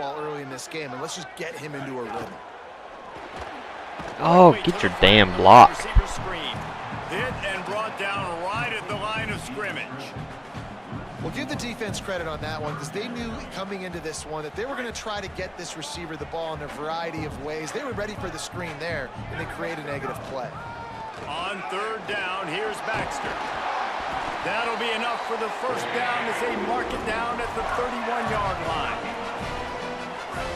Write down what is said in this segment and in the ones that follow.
football early in this game, and let's just get him into a rhythm. Oh, get your damn block. Hit and brought down right at the line of scrimmage. We'll give the defense credit on that one because they knew coming into this one that they were going to try to get this receiver the ball in a variety of ways. They were ready for the screen there, and they create a negative play. On third down, here's Baxter. That'll be enough for the first down as they mark it down at the 31-yard line.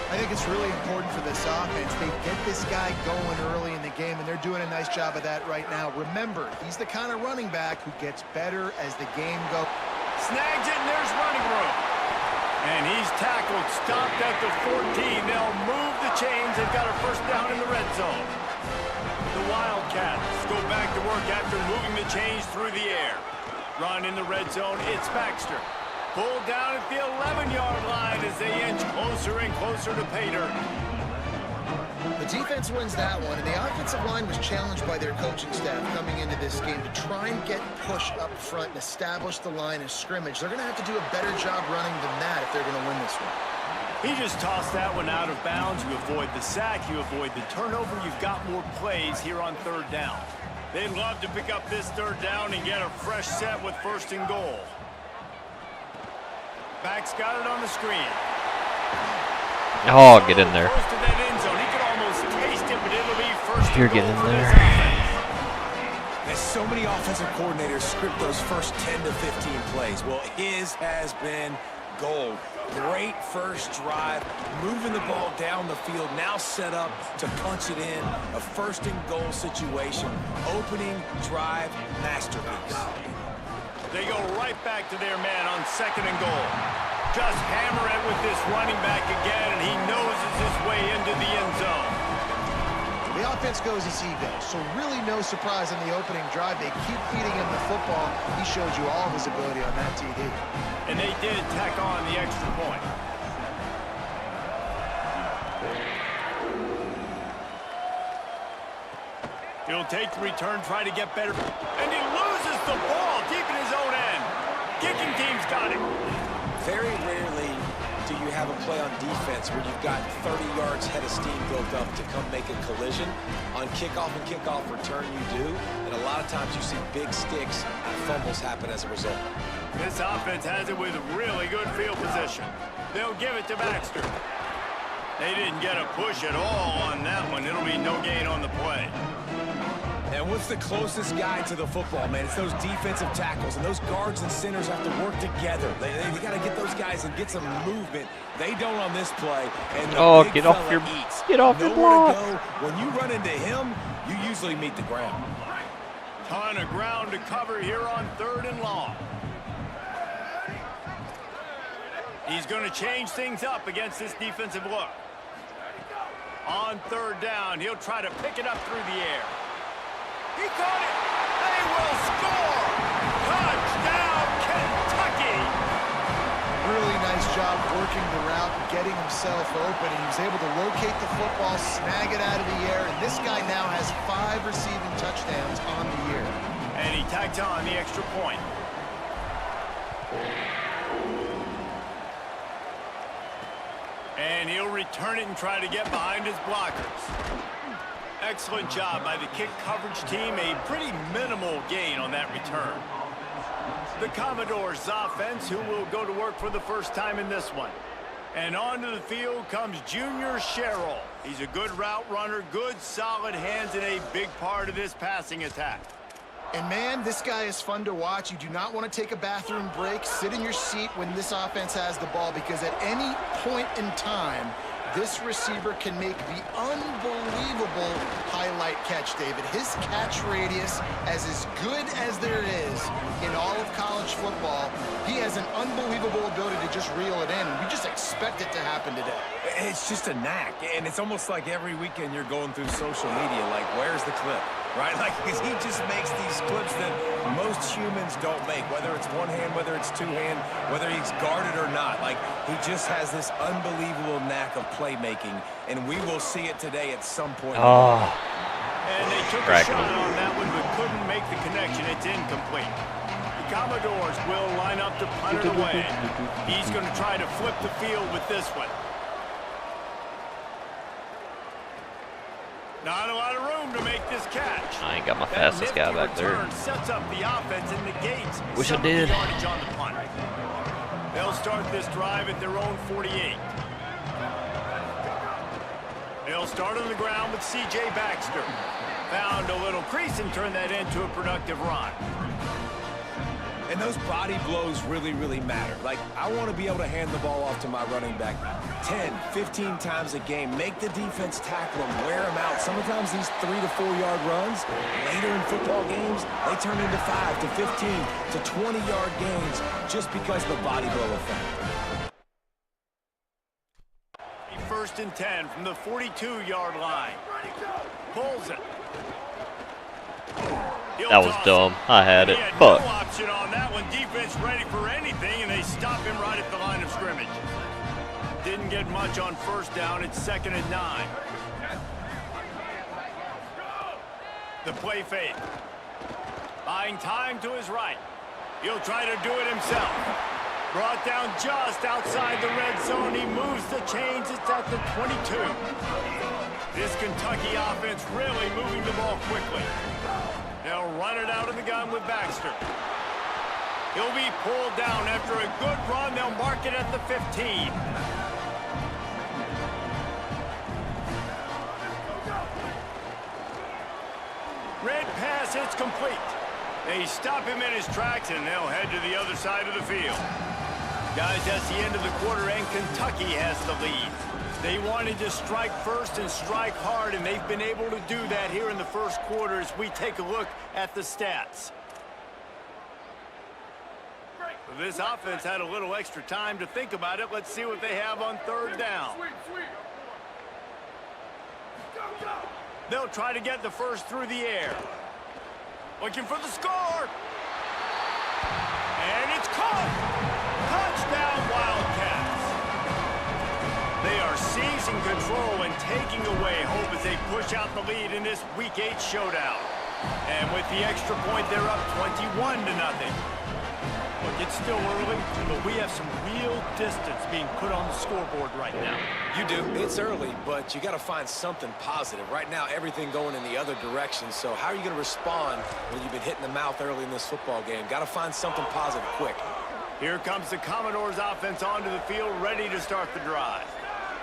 I think it's really important for this offense. They get this guy going early in the game, and they're doing a nice job of that right now. Remember, he's the kind of running back who gets better as the game goes. Snags it, and there's running room. And he's tackled, stopped at the 14. They'll move the chains. They've got a first down in the red zone. The Wildcats go back to work after moving the chains through the air. Run in the red zone, it's Baxter. Pulled down at the 11-yard line as they inch closer and closer to pay dirt. The defense wins that one, and the offensive line was challenged by their coaching staff coming into this game to try and get push up front and establish the line of scrimmage. They're going to have to do a better job running than that if they're going to win this one. He just tossed that one out of bounds. You avoid the sack, you avoid the turnover. You've got more plays here on third down. They'd love to pick up this third down and get a fresh set with first and goal. Back's got it on the screen. Oh, get in there. Close to that end zone. He could almost taste it, but it'll be first You're and goal getting for there. this offense. There's so many offensive coordinators script those first 10 to 15 plays. Well, his has been gold. Great first drive, moving the ball down the field, now set up to punch it in. A first and goal situation. Opening drive masterpiece. They go right back to their man on second and goal. Just hammer it with this running back again, and he noses his way into the end zone. The offense goes as he goes, so really no surprise in the opening drive. They keep feeding him the football. He showed you all of his ability on that TD. And they did tack on the extra point. He'll take the return, try to get better. And he loses the ball deep in his own end. Kicking team's got it. Very rarely do you have a play on defense where you've got 30 yards head of steam built up to come make a collision. On kickoff and kickoff return, you do. And a lot of times you see big sticks and fumbles happen as a result. This offense has it with really good field position. They'll give it to Baxter. They didn't get a push at all on that one. It'll be no gain on the play. And what's the closest guy to the football, man? It's those defensive tackles, and those guards and centers have to work together. They got to get those guys and get some movement. They don't on this play. And the get off your block. To go. When you run into him, you usually meet the ground. Ton of ground to cover here on third and long. He's going to change things up against this defensive look. On third down, he'll try to pick it up through the air. He caught it. They will score. Touchdown, Kentucky. Really nice job working the route and getting himself open. He was able to locate the football, snag it out of the air, and this guy now has 5 receiving touchdowns on the year. And he tacked on the extra point. And he'll return it and try to get behind his blockers. Excellent job by the kick coverage team. A pretty minimal gain on that return. The Commodores offense, who will go to work for the first time in this one. And onto the field comes Junior Sherrill. He's a good route runner, good solid hands, and a big part of this passing attack. And man, this guy is fun to watch. You do not want to take a bathroom break. Sit in your seat when this offense has the ball, because at any point in time, this receiver can make the unbelievable highlight catch, David. His catch radius is as good as there is in all of college football. He has an unbelievable ability to just reel it in. We just expect it to happen today. It's just a knack, and it's almost like every weekend you're going through social media, like, where's the clip, right? Like, because he just makes these clips that most humans don't make, whether it's one hand, whether it's two hand, whether he's guarded or not. Like, he just has this unbelievable knack of playmaking, and we will see it today at some point. Oh. And they took a shot on that one, but couldn't make the connection. It's incomplete. The Commodores will line up to punt it away. He's going to try to flip the field with this one. Not a lot of room to make this catch. I ain't got my fastest guy back there. Sets up the offense and negates Wish I some of the did. yardage on the punt. They'll start this drive at their own 48. They'll start on the ground with C.J. Baxter. Found a little crease and turned that into a productive run. And those body blows really, really matter. Like, I want to be able to hand the ball off to my running back 10, 15 times a game. Make the defense tackle them, wear them out. Sometimes these 3 to 4 yard runs, later in football games, they turn into 5 to 15 to 20 yard gains just because of the body blow effect. 1st and 10 from the 42-yard line. Pulls it. That was dumb. I had it. Fuck. No option on that one. Defense ready for anything, and they stop him right at the line of scrimmage. Didn't get much on 1st down. It's 2nd and 9. The play fake. Buying time to his right. He'll try to do it himself. Brought down just outside the red zone. He moves the chains. It's at the 22. This Kentucky offense really moving the ball quickly. They'll run it out of the gun with Baxter. He'll be pulled down after a good run. They'll mark it at the 15. Red pass, it's complete. They stop him in his tracks, and they'll head to the other side of the field. Guys, that's the end of the quarter, and Kentucky has the lead. They wanted to strike first and strike hard, and they've been able to do that here in the 1st quarter as we take a look at the stats. This offense had a little extra time to think about it. Let's see what they have on 3rd down. They'll try to get the 1st through the air. Looking for the score. And it's caught. Touchdown, Wildcats. They are seizing control and taking away hope as they push out the lead in this Week 8 showdown. And with the extra point, they're up 21-0. Look, it's still early, but we have some real distance being put on the scoreboard right now. You do. It's early, but you got to find something positive. Right now, everything going in the other direction. So how are you going to respond when you've been hit in the mouth early in this football game? Got to find something positive quick. Here comes the Commodores offense onto the field, ready to start the drive.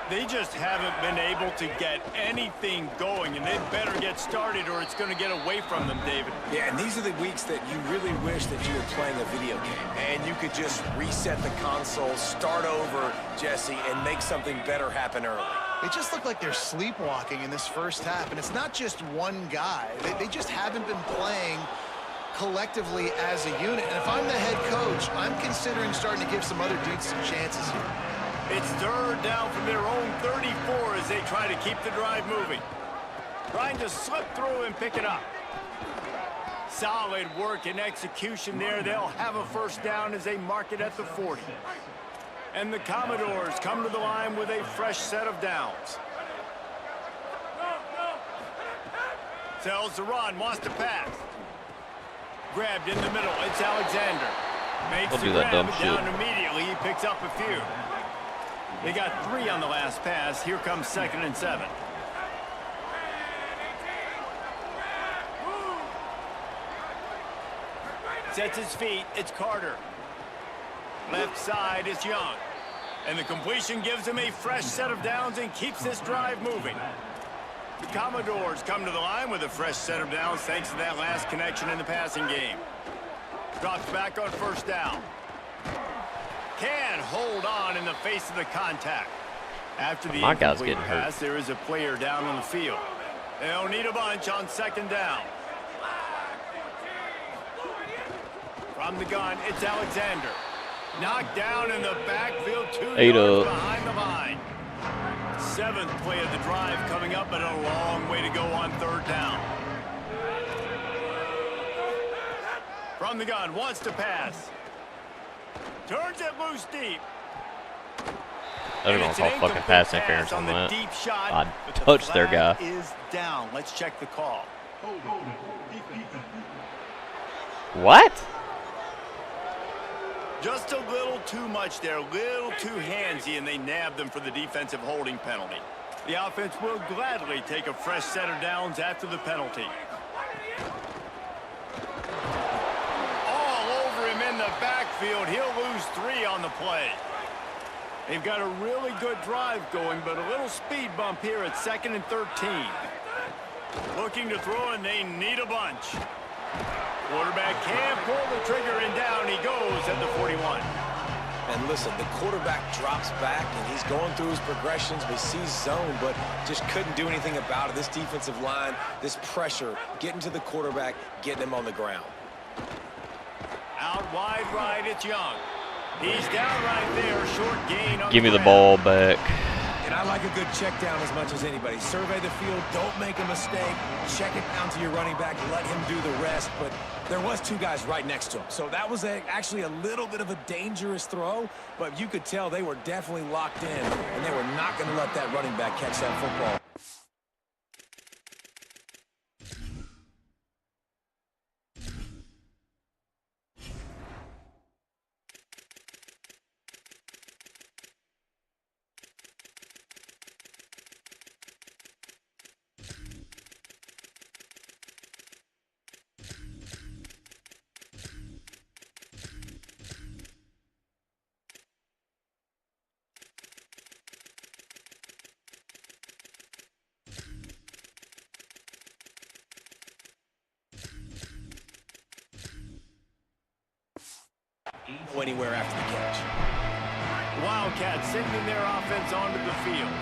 They just haven't been able to get anything going, and they better get started or it's going to get away from them, David. Yeah, and these are the weeks that you really wish that you were playing a video game, and you could just reset the console, start over, Jesse, and make something better happen early. They just look like they're sleepwalking in this 1st half, and it's not just one guy. They just haven't been playing collectively as a unit. And if I'm the head coach, I'm considering starting to give some other dudes some chances here. It's 3rd down from their own 34 as they try to keep the drive moving. Trying to slip through and pick it up. Solid work and execution there. They'll have a 1st down as they mark it at the 40. And the Commodores come to the line with a fresh set of downs. Tells the run, wants to pass. Grabbed in the middle, it's Alexander. Makes the grab down immediately. He picks up a few. They got 3 on the last pass. Here comes 2nd and 7. Sets his feet. It's Carter. Left side is Young. And the completion gives him a fresh set of downs and keeps this drive moving. The Commodores come to the line with a fresh set of downs thanks to that last connection in the passing game. Drops back on 1st down. Can hold on in the face of the contact. After the incomplete pass, there is a player down on the field. They'll need a bunch on 2nd down. From the gun, it's Alexander. Knocked down in the backfield, 2 yards behind the line. 7th play of the drive coming up, but a long way to go on 3rd down. From the gun, wants to pass. Turns it loose deep. They're going to call fucking pass interference on that. I touched their guy. Is down. Let's check the call. What? Just a little too much there, a little too handsy, and they nabbed them for the defensive holding penalty. The offense will gladly take a fresh set of downs after the penalty. All over him in the backfield. He'll lose 3 on the play. They've got a really good drive going, but a little speed bump here at 2nd and 13. Looking to throw, and they need a bunch. Quarterback can't pull the trigger, and down he goes at the 41. And listen, the quarterback drops back, and he's going through his progressions. We see zone, but just couldn't do anything about it. This defensive line, this pressure, getting to the quarterback, getting him on the ground. Out wide right, it's Young. He's down right there, short gain on Give me the ball back. And I like a good check down as much as anybody. Survey the field, don't make a mistake. Check it down to your running back, let him do the rest. But there was 2 guys right next to him. So that was actually a little bit of a dangerous throw, but you could tell they were definitely locked in, and they were not going to let that running back catch that football. Anywhere after the catch. Wildcats sending their offense onto the field.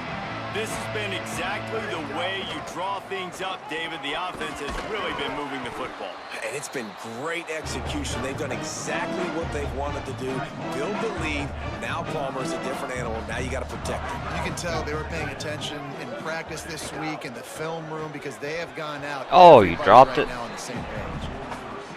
This has been exactly the way you draw things up, David. The offense has really been moving the football. And it's been great execution. They've done exactly what they've wanted to do. Build the lead. Now Palmer's a different animal. Now you got to protect him. You can tell they were paying attention in practice this week in the film room because they have gone out. Oh, you dropped it. Now on the same page.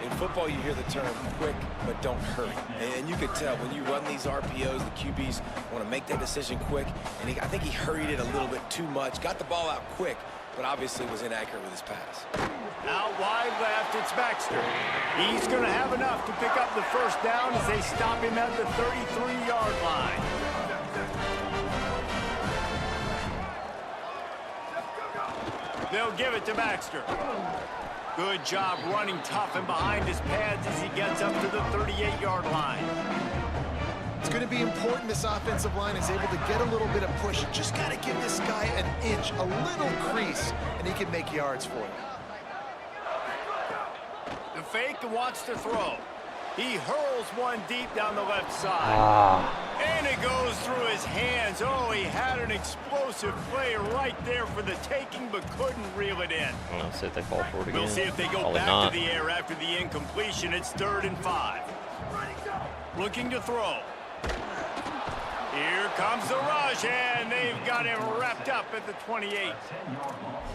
In football, you hear the term quick, but don't hurry. And you could tell when you run these RPOs, the QBs want to make that decision quick. And I think he hurried it a little bit too much. Got the ball out quick, but obviously was inaccurate with his pass. Out wide left, it's Baxter. He's going to have enough to pick up the first down as they stop him at the 33-yard line. They'll give it to Baxter. Good job running tough and behind his pads as he gets up to the 38-yard line. It's going to be important this offensive line is able to get a little bit of push. You just got to give this guy an inch, a little crease, and he can make yards for you. The fake and wants to throw. He hurls one deep down the left side. And it goes through his hands. Oh, he had an explosive play right there for the taking, but couldn't reel it in. Let's see if they fall for it again. We'll see if they go Probably back not. to the air after the incompletion. It's 3rd and 5. Looking to throw. Here comes the rush, and they've got him wrapped up at the 28.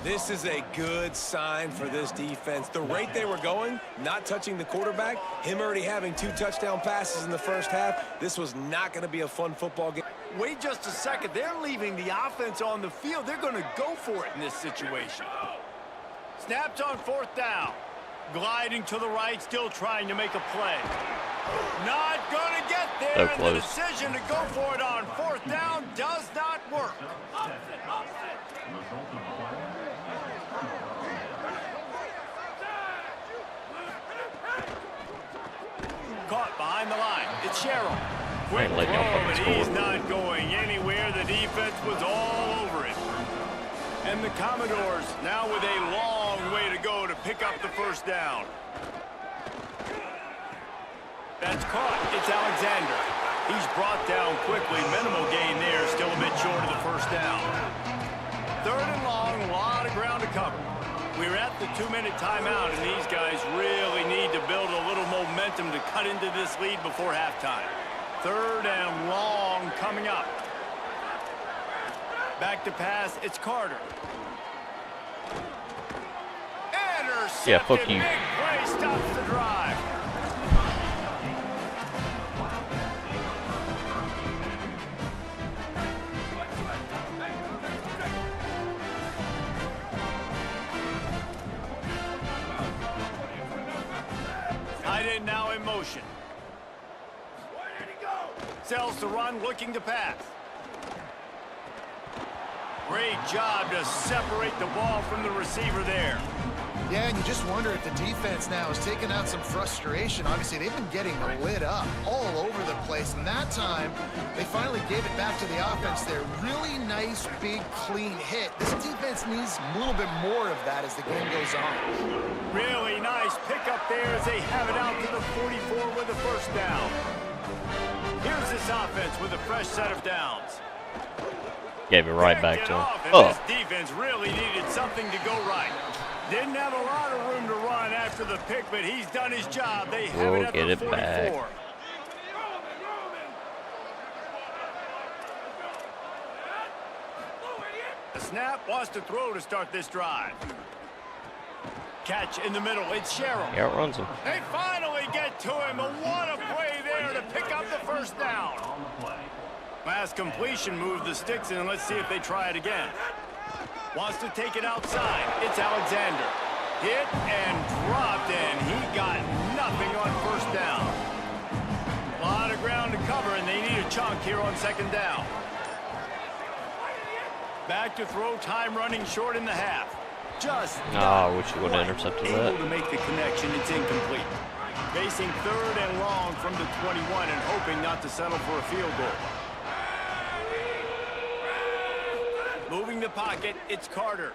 This is a good sign for this defense. The rate they were going, not touching the quarterback, him already having 2 touchdown passes in the first half, this was not going to be a fun football game. Wait just a second. They're leaving the offense on the field. They're going to go for it in this situation. Snapped on 4th down. Gliding to the right, still trying to make a play. Not going to get there, So and the decision to go for it on 4th down does not work. Caught behind the line. It's Sherrill. Quick throw, but he's not going anywhere. The defense was all over it. And the Commodores now with a long way to go to pick up the first down. That's caught. It's Alexander. He's brought down quickly. Minimal gain there. Still a bit short of the first down. 3rd and long. A lot of ground to cover. We're at the 2-minute timeout, and these guys really need to build a little momentum to cut into this lead before halftime. 3rd and long coming up. Back to pass. It's Carter. Intercepted. Yeah, fuck you. Big play stops the drive. Tight end now in motion. Sells the run, looking to pass. Great job to separate the ball from the receiver there. Yeah, and you just wonder if the defense now has taken out some frustration. Obviously, they've been getting lit up all over the place. And that time, they finally gave it back to the offense there. Really nice, big, clean hit. This defense needs a little bit more of that as the game goes on. Really nice pickup there as they have it out to the 44 with a first down. Here's this offense with a fresh set of downs. Gave it right back to him. This defense really needed something to go right. Didn't have a lot of room to run after the pick, but he's done his job. They have it at the 44. Back. The snap wants to throw to start this drive. Catch in the middle. It's Sherrill. Yeah, it runs him. They finally get to him. What a play there to pick up the first down. Last completion moved the sticks in. Let's see if they try it again. Wants to take it outside. It's Alexander. Hit and dropped, and he got nothing on first down. A lot of ground to cover, and they need a chunk here on second down. Back to throw, time running short in the half. Just I wish you would have intercepted that. Able to make the connection, it's incomplete. Facing third and long from the 21 and hoping not to settle for a field goal. Moving the pocket, it's Carter.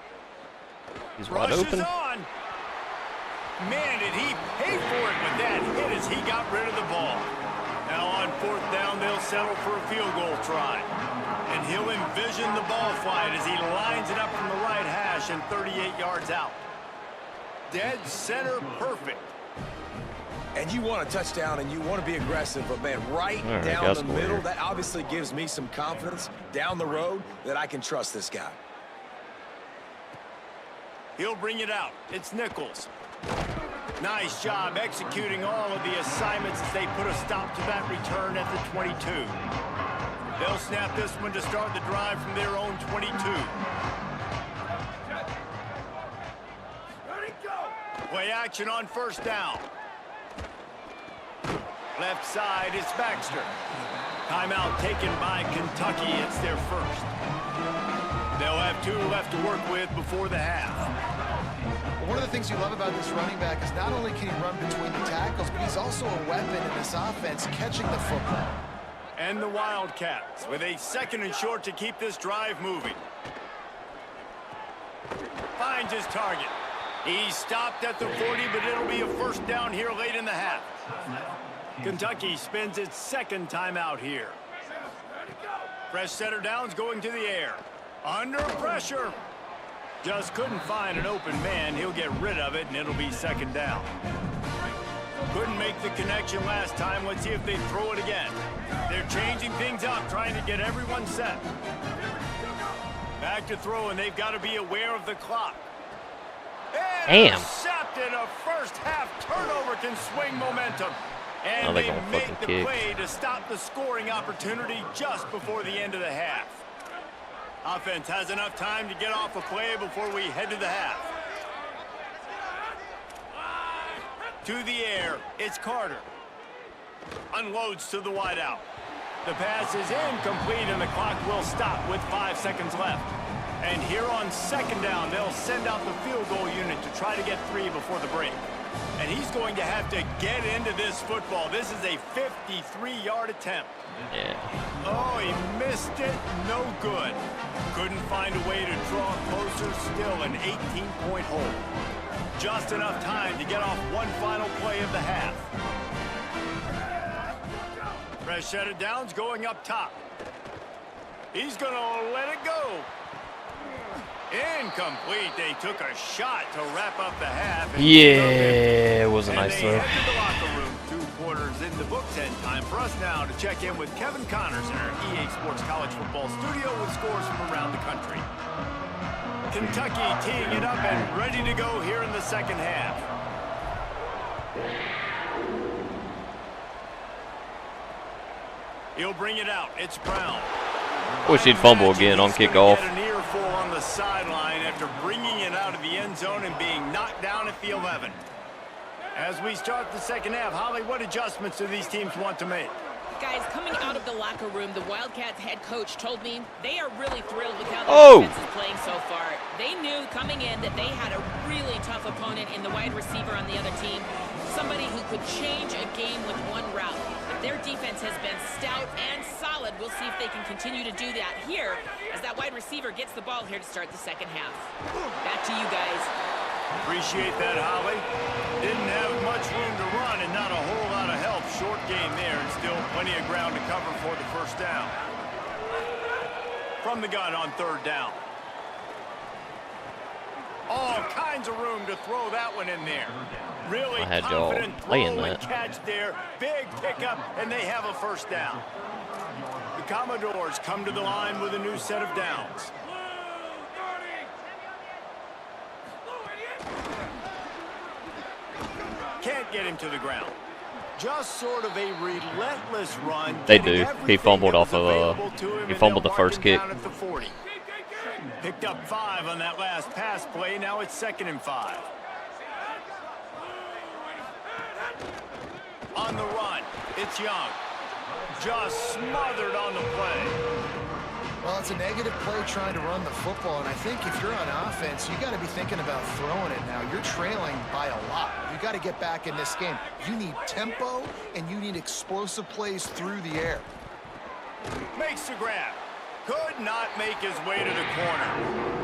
He's wide open. On. Man, did he pay for it with that hit as he got rid of the ball. Now on fourth down, they'll settle for a field goal try. And he'll envision the ball flight as he lines it up from the right hash and 38 yards out. Dead center perfect. And you want a touchdown and you want to be aggressive, but man, right down the middle, that obviously gives me some confidence down the road that I can trust this guy. He'll bring it out. It's Nichols. Nice job executing all of the assignments as they put a stop to that return at the 22. They'll snap this one to start the drive from their own 22. Play action on first down. Left side, it's Baxter. Timeout taken by Kentucky. It's their first. They'll have 2 left to work with before the half. Well, one of the things you love about this running back is not only can he run between the tackles, but he's also a weapon in this offense catching the football. And the Wildcats with a second and short to keep this drive moving. Finds his target. He stopped at the 40, but it'll be a first down here late in the half. Kentucky spends its second timeout here. Fresh setter downs going to the air. Under pressure. Just couldn't find an open man. He'll get rid of it, and it'll be second down. Couldn't make the connection last time. Let's see if they throw it again. They're changing things up, trying to get everyone set. Back to throw, and they've got to be aware of the clock. Intercepted. A first half turnover can swing momentum. And they make the play to stop the scoring opportunity just before the end of the half. Offense has enough time to get off a play before we head to the half. To the air, it's Carter. Unloads to the wideout. The pass is incomplete and the clock will stop with 5 seconds left. And here on second down, they'll send out the field goal unit to try to get 3 before the break. And he's going to have to get into this football. This is a 53-yard attempt. Yeah. Oh, he missed it. No good. Couldn't find a way to draw closer. Still an 18-point hole. Just enough time to get off one final play of the half. Fresh set of downs going up top. He's going to let it go. Incomplete. They took a shot to wrap up the half. Yeah, it was a nice throw. Head to the locker room. 2 quarters in the books, and time for us now to check in with Kevin Connors in our EA Sports College Football Studio with scores from around the country. Kentucky teeing it up and ready to go here in the second half. He'll bring it out. It's Brown. Wish he'd fumble again on kickoff. Get an earful on the sideline after bringing it out of the end zone and being knocked down at the 11. As we start the second half, Holly, what adjustments do these teams want to make? Guys, coming out of the locker room, the Wildcats head coach told me they are really thrilled with how their defense is playing so far. They knew coming in that they had a really tough opponent in the wide receiver on the other team, somebody who could change a game with one route. But their defense has been stout and solid. We'll see if they can continue to do that here as that wide receiver gets the ball here to start the second half. Back to you guys. Appreciate that, Holly. Didn't have much room to run and not a whole lot of help. Short game there and still plenty of ground to cover for the first down. From the gun on third down. All kinds of room to throw that one in there. Really confident throw and catch there. Big pickup, and they have a first down. The Commodores come to the line with a new set of downs. Can't get him to the ground. Just sort of a relentless run. They do. He fumbled off of he fumbled the first kick. Picked up 5 on that last pass play. Now it's 2nd and 5. On the run, it's Young. Just smothered on the play. Well, it's a negative play trying to run the football, and I think if you're on offense, you got to be thinking about throwing it now. You're trailing by a lot. You got to get back in this game. You need tempo, and you need explosive plays through the air. Makes the grab. Could not make his way to the corner.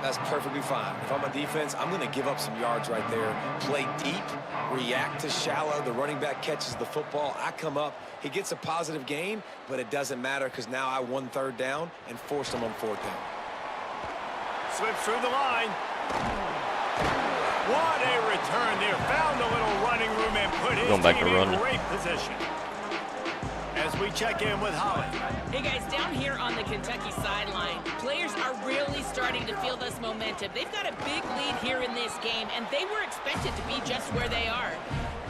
That's perfectly fine. If I'm a defense, I'm going to give up some yards right there. Play deep, react to shallow. The running back catches the football. I come up. He gets a positive gain, but it doesn't matter because now I won 3rd down and forced him on 4th down. Slips through the line. What a return there. Found a little running room and put his team in great position. As we check in with Holly. Hey guys, down here on the Kentucky sideline, players are really starting to feel this momentum. They've got a big lead here in this game, and they were expected to be just where they are.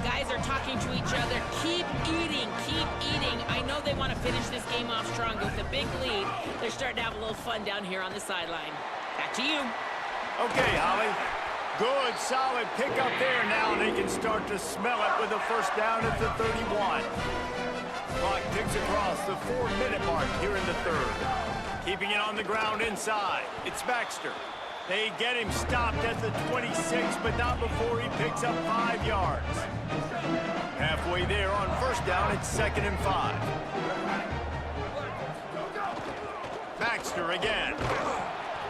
Guys are talking to each other. Keep eating, keep eating. I know they want to finish this game off strong with a big lead. They're starting to have a little fun down here on the sideline. Back to you. Okay, Holly. Good, solid pickup there now. They can start to smell it with a first down at the 31. Clock ticks across the 4-minute mark here in the 3rd. Keeping it on the ground inside. It's Baxter. They get him stopped at the 26, but not before he picks up 5 yards. Halfway there on first down, it's 2nd and 5. Baxter again.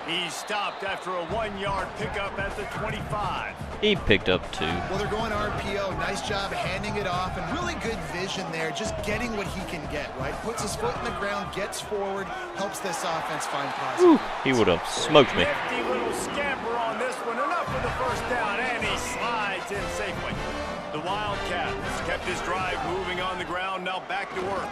He's stopped after a 1-yard pickup at the 25. He picked up 2. Well, they're going RPO. Nice job handing it off, and really good vision there, just getting what he can get, right? Puts his foot in the ground, gets forward, helps this offense find positive. He would have smoked me. Nifty little scamper on this one. Enough for the first down, and he slides in safely. The Wildcats kept his drive moving on the ground, now back to work.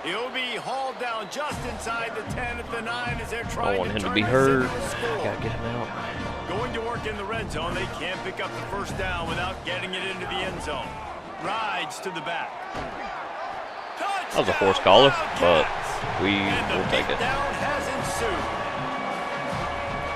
He'll be hauled down just inside the 10 at the 9 as they're trying I want him to to be hurt. Gotta get him out. Going to work in the red zone. They can't pick up the first down without getting it into the end zone. Rides to the back. Touchdown, that was a horse collar, but we will take it. Down has ensued.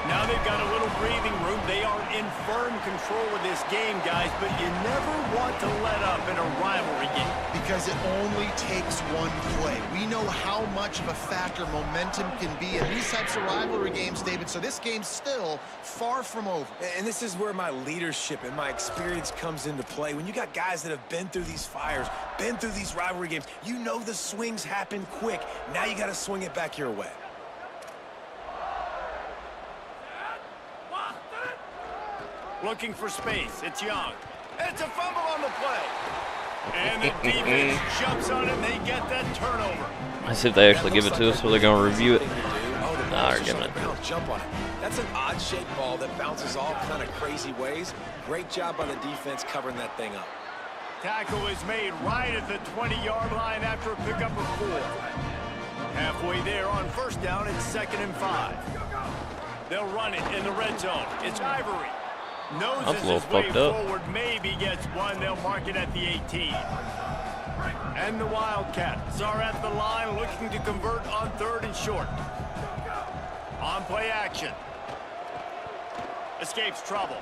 Now they've got a little breathing room. They are in firm control of this game, guys, but you never want to let up in a rivalry game. Because it only takes one play. We know how much of a factor momentum can be in these types of rivalry games, David, so this game's still far from over. And this is where my leadership and my experience comes into play. When you got guys that have been through these fires, been through these rivalry games, you know the swings happen quick. Now you got to swing it back your way. Looking for space. It's Young. It's a fumble on the play. And the defense jumps on it, and they get that turnover. I see if they actually give it to us, or they're going to review it. Nah, they're giving it. Jump on it. That's an odd-shaped ball that bounces all kind of crazy ways. Great job by the defense covering that thing up. Tackle is made right at the 20-yard line after a pickup of 4. Halfway there on first down, it's 2nd and 5. They'll run it in the red zone. It's Ivory. Noses his way forward, maybe gets one. They'll mark it at the 18. And the Wildcats are at the line looking to convert on 3rd and short. On play action. Escapes trouble.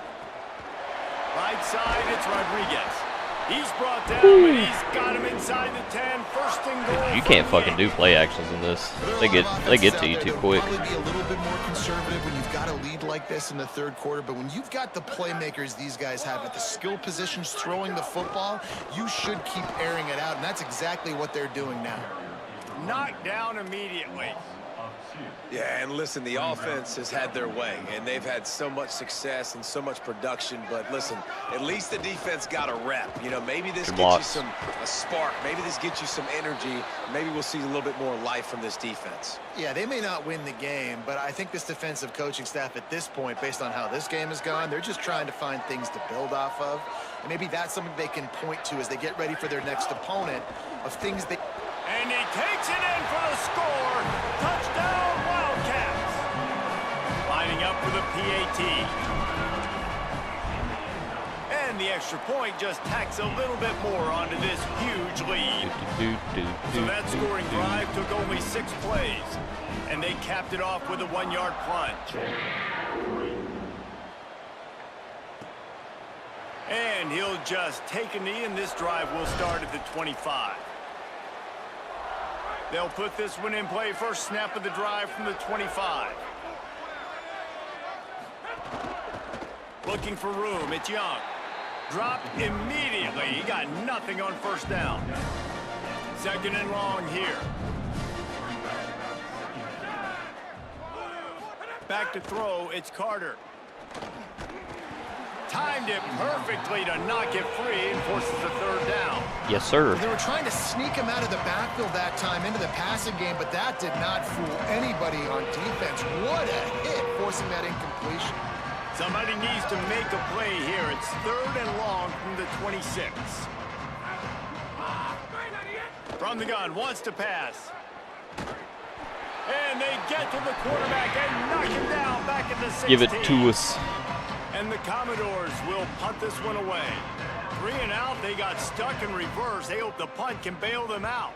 Right side, it's Rodriguez. He's brought down, but he's got him inside the 10. First and goal. You can't fucking do play actions in this. They get to you too quick. Probably be a little bit more conservative when you've got a lead like this in the third quarter, but when you've got the playmakers these guys have at the skill positions throwing the football, you should keep airing it out, and that's exactly what they're doing now. Knocked down immediately. Yeah, and listen, the offense has had their way, and they've had so much success and so much production. But listen, at least the defense got a rep. You know, maybe this gets you a spark. Maybe this gets you some energy. Maybe we'll see a little bit more life from this defense. Yeah, they may not win the game, but I think this defensive coaching staff at this point, based on how this game has gone, they're just trying to find things to build off of. And maybe that's something they can point to as they get ready for their next opponent of things they... And he takes it in for the score. Touchdown, Wildcats. Lining up for the PAT. And the extra point just tacks a little bit more onto this huge lead. So that scoring drive took only 6 plays. And they capped it off with a 1-yard plunge. And he'll just take a knee, and this drive will start at the 25. They'll put this one in play. First snap of the drive from the 25. Looking for room. It's Young. Dropped immediately. He got nothing on first down. Second and long here. Back to throw. It's Carter. Timed it perfectly to knock it free and forces a third down. Yes, sir. They were trying to sneak him out of the backfield that time into the passing game, but that did not fool anybody on defense. What a hit, forcing that incompletion. Somebody needs to make a play here. It's third and long from the 26. From the gun, wants to pass. And they get to the quarterback and knock him down back at the 16. Give it to us. And the Commodores will punt this one away. 3 and out, they got stuck in reverse. They hope the punt can bail them out.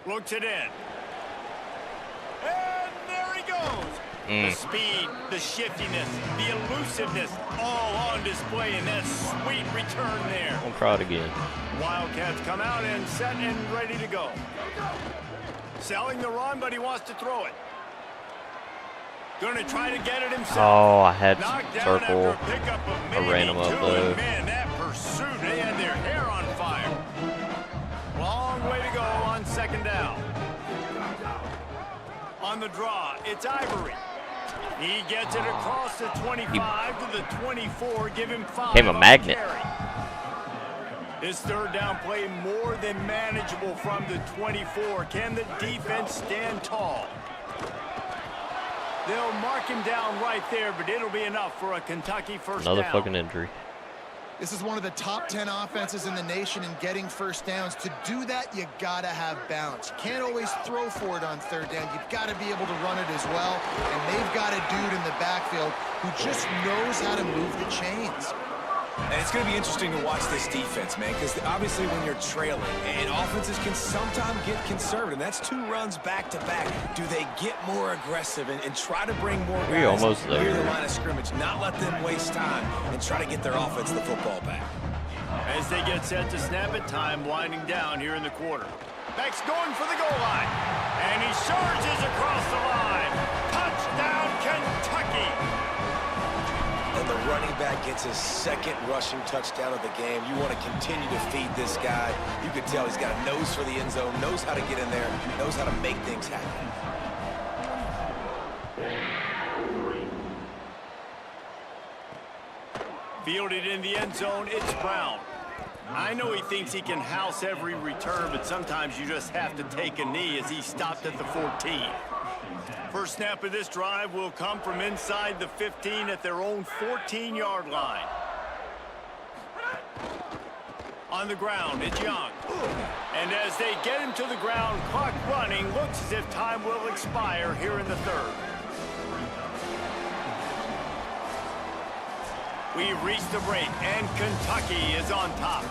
Looks it in. And there he goes. The speed, the shiftiness, the elusiveness, all on display in that sweet return there. Don't crowd again. Wildcats come out and set and ready to go. Selling the run, but he wants to throw it. Going to try to get it himself. Oh, I had circle. I ran him up though. Man, that pursuit, they had their hair on fire. Long way to go on second down. On the draw, it's Ivory. He gets it across the 25 to the 24. Give him 5. Became a magnet. This third down play more than manageable from the 24. Can the defense stand tall? They'll mark him down right there, but it'll be enough for a Kentucky first down. Another fucking injury. This is one of the top 10 offenses in the nation in getting first downs. To do that, you gotta have balance. You can't always throw for it on third down. You've got to be able to run it as well. And they've got a dude in the backfield who just knows how to move the chains. And it's going to be interesting to watch this defense, man, because obviously when you're trailing, and offenses can sometimes get conservative. That's 2 runs back-to-back. Do they get more aggressive and try to bring more guys almost there. near the line of scrimmage, not let them waste time, and try to get their offense the football back? As they get set to snap it, time winding down here in the quarter. Beck's going for the goal line, and he charges across the line. Touchdown, Kentucky! And the running back gets his 2nd rushing touchdown of the game. You want to continue to feed this guy. You can tell he's got a nose for the end zone, knows how to get in there, knows how to make things happen. Fielded in the end zone, it's Brown. I know he thinks he can house every return, but sometimes you just have to take a knee as he stopped at the 14. First snap of this drive will come from inside the 15 at their own 14-yard line. On the ground, it's Young. And as they get him to the ground, clock running, looks as if time will expire here in the third. We've reached the break, and Kentucky is on top.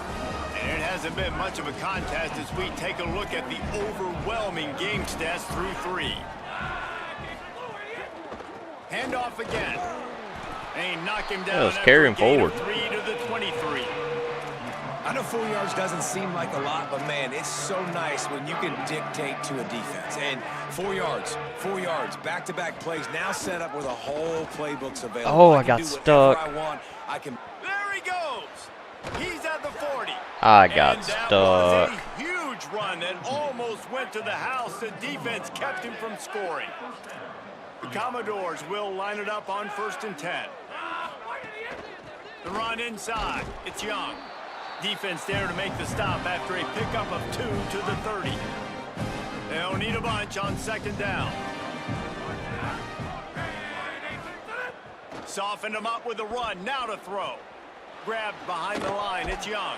And it hasn't been much of a contest as we take a look at the overwhelming game stats through 3. Handoff again. They knock him Yeah, down. let's carry him forward. 3 to the 23. I know 4 yards doesn't seem like a lot, but man, it's so nice when you can dictate to a defense. And 4 yards, back-to-back plays now set up where the whole playbook's available. Oh, I got stuck. I want. I can. There he goes. He's at the 40. I got and that stuck. was a huge run that almost went to the house. The defense kept him from scoring. The Commodores will line it up on 1st and 10. The run inside. It's Young. Defense there to make the stop after a pickup of 2 to the 30. They'll need a bunch on 2nd down. Softened him up with a run. Now to throw. Grabbed behind the line. It's Young.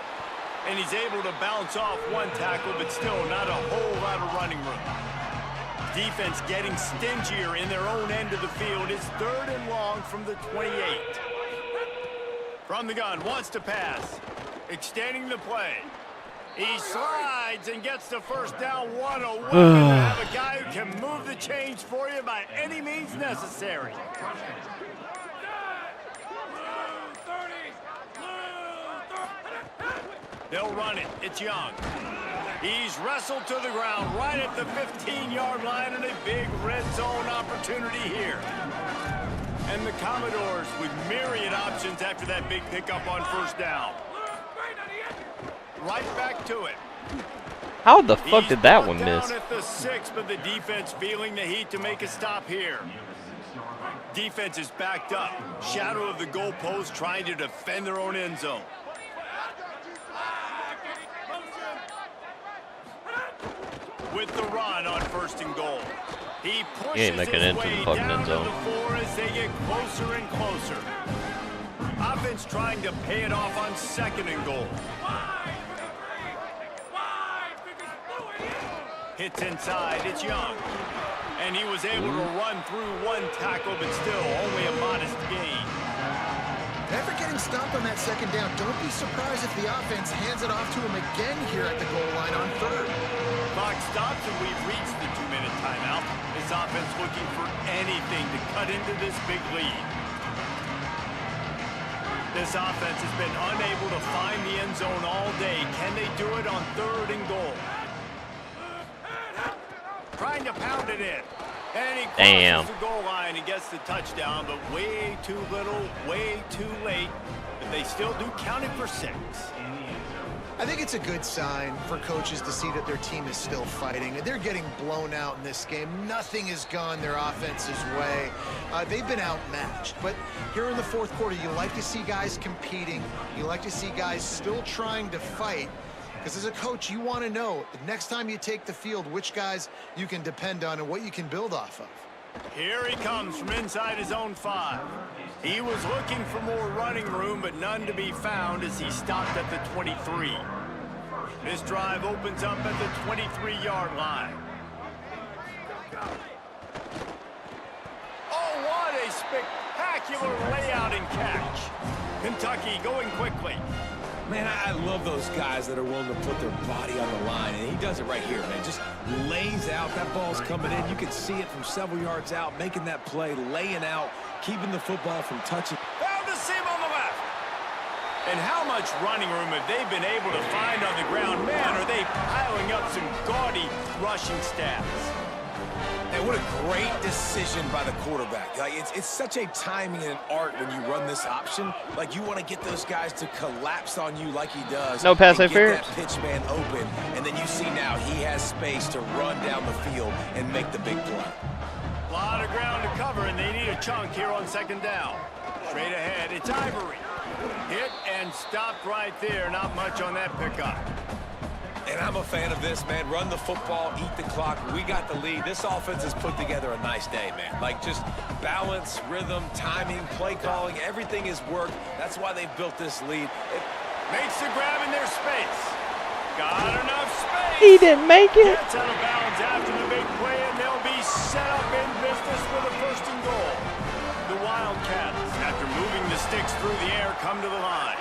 And he's able to bounce off one tackle, but still not a whole lot of running room. Defense getting stingier in their own end of the field. It's 3rd and long from the 28. From the gun, wants to pass. Extending the play. He slides and gets the 1st down. What a weapon to have a guy who can move the chains for you by any means necessary. They'll run it. It's Young. He's wrestled to the ground right at the 15-yard line, and a big red zone opportunity here. And the Commodores with myriad options after that big pickup on 1st down. Right back to it. How the fuck did that one miss? Down at the 6, but the defense feeling the heat to make a stop here. Defense is backed up. Shadow of the goalpost trying to defend their own end zone. With the run on 1st and goal. He pushes his way down to the 4 as they get closer and closer. Offense trying to pay it off on 2nd and goal. Hits inside, it's Young. And he was able to run through one tackle, but still only a modest gain. After getting stopped on that 2nd down, don't be surprised if the offense hands it off to him again here at the goal line on 3rd. Clock stops and we've reached the 2-minute timeout. This offense looking for anything to cut into this big lead. This offense has been unable to find the end zone all day. Can they do it on 3rd and goal? Trying to pound it in. And he crosses the goal line and gets the touchdown, but way too little, way too late. But they still do count it for 6. I think it's a good sign for coaches to see that their team is still fighting. They're getting blown out in this game. Nothing has gone their offense's way. They've been outmatched. But here in the 4th quarter, you like to see guys competing. You like to see guys still trying to fight. Because as a coach, you want to know the next time you take the field, which guys you can depend on and what you can build off of. Here he comes from inside his own 5. He was looking for more running room, but none to be found as he stopped at the 23. This drive opens up at the 23-yard line. Oh, what a spectacular layout and catch. Kentucky going quickly. Man, I love those guys that are willing to put their body on the line, and he does it right here, man. Just lays out. That ball's coming in. You can see it from several yards out, making that play, laying out, keeping the football from touching. Found the seam on the left. And how much running room have they been able to find on the ground? Man, are they piling up some gaudy rushing stats. And what a great decision by the quarterback. Like, it's such a timing and an art when you run this option. Like, you want to get those guys to collapse on you like he does. No pass interference. Get that pitch man open, and then you see now he has space to run down the field and make the big play. A lot of ground to cover, and they need a chunk here on 2nd down. Straight ahead, it's Ivory. Hit and stopped right there. Not much on that pickup. And I'm a fan of this, man. Run the football, eat the clock. We got the lead. This offense has put together a nice day, man. Like, just balance, rhythm, timing, play calling, everything is worked. That's why they've built this lead. Makes the grab in their space. Got enough space. He didn't make it. Gets out of bounds after the big play, and they'll be set up in business for the 1st and goal. The Wildcats, after moving the sticks through the air, come to the line.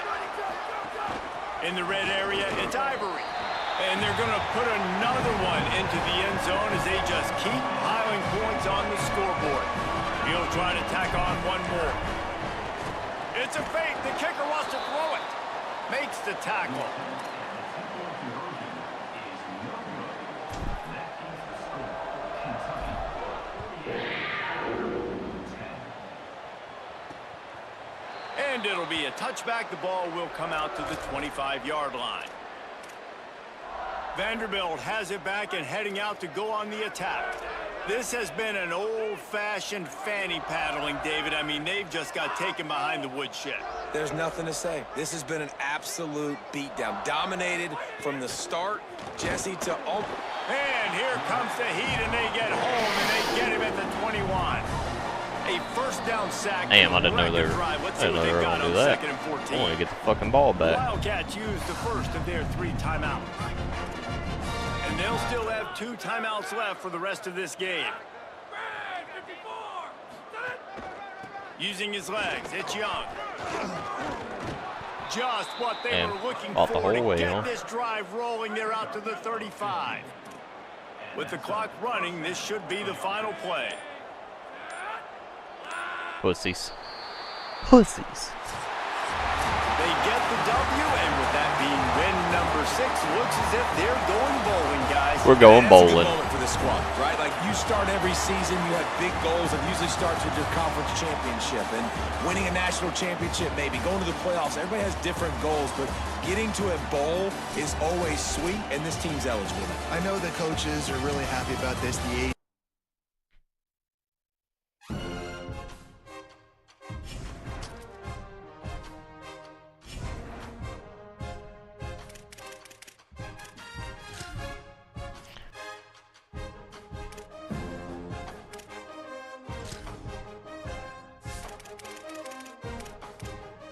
In the red area, it's Ivory. And they're going to put another one into the end zone as they just keep piling points on the scoreboard. He'll try to tack on one more. It's a fake. The kicker wants to throw it. Makes the tackle. And it'll be a touchback. The ball will come out to the 25-yard line. Vanderbilt has it back and heading out to go on the attack. This has been an old-fashioned fanny paddling, David. I mean, they've just got taken behind the woodshed. There's nothing to say. This has been an absolute beatdown. Dominated from the start, Jesse, to... Oh. And here comes the heat, and they get home, and they get him at the 21. A first down sack. Damn, I didn't know they were going to do that. I want to get the fucking ball The back. Wildcats use the first of their 3 timeouts. And they'll still have 2 timeouts left for the rest of this game. Using his legs, it's Young. Just what they were looking for to get this drive rolling. They're out to the 35. With the clock running, this should be the final play. Pussies. Pussies. They get the W, and with that being win number 6, looks as if they're going bowling, guys. We're going bowling. That's a good moment for the squad, right? Like, you start every season, you have big goals, and usually starts with your conference championship and winning a national championship, maybe going to the playoffs. Everybody has different goals, but getting to a bowl is always sweet, and this team's eligible. I know the coaches are really happy about this. The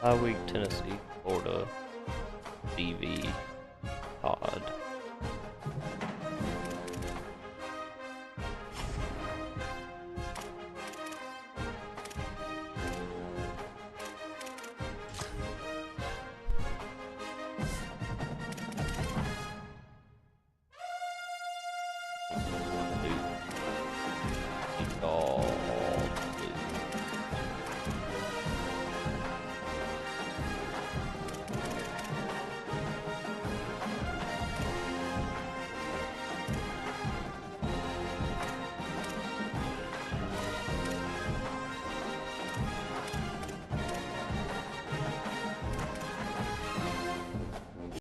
Bye week, Tennessee, Florida, DV.